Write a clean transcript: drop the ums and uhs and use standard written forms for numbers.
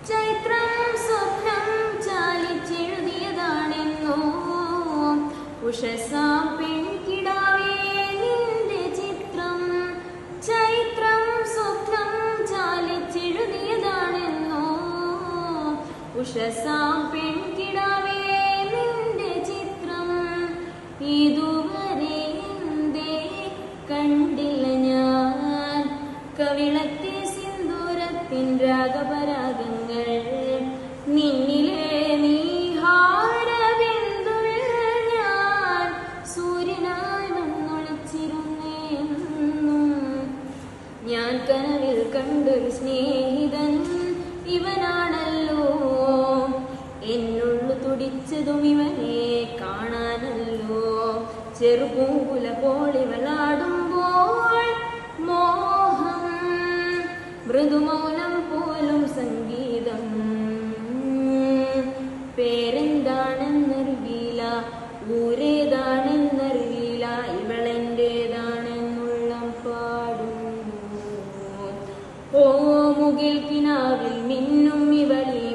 ചൈത്രം സ്വപ്നം ചാലിച്ചെഴുതിയതാണെന്നോ ഉഷസാം പെൺകിടാവേ നിന്റെ ചിത്രം. ചൈത്രം സ്വപ്നം ചാലിച്ചെഴുതിയതാണെന്നോ ഉഷസാം പെൺകിടാവേ നിന്റെ ചിത്രം. ഇതുവരെ എന്തേ കണ്ടില്ല ഞാൻ കവിളത്തെ സിന്ദൂരത്തിൻ രാഗപരാഗങ്ങൾ. നിന്നിലെ നീഹാരബിന്ദുവിൽ ഞാൻ സൂര്യനായി വന്നൊളിച്ചിരുന്നേന്നും. ഞാൻ കനവിൽ കണ്ടൊരു സ്നേഹിതൻ ഇവനാണല്ലോ. എന്നുള്ളു തുടിച്ചതും ഇവനെ കാണാനല്ലോ. ചെറുപൂങ്കുല പോളിവളാടുമ്പോൾ മോഹം മൃദുമൗനം പോലും സംഗീതം. പേരെന്താണെന്നറിയില്ല, ഊരേതാണെന്നറിയില്ല, ഇവളെന്റേതാണെന്നുള്ളം പാടുന്നു. ഓ മുകിൽ കിനാവിൽ മിന്നും ഇവളി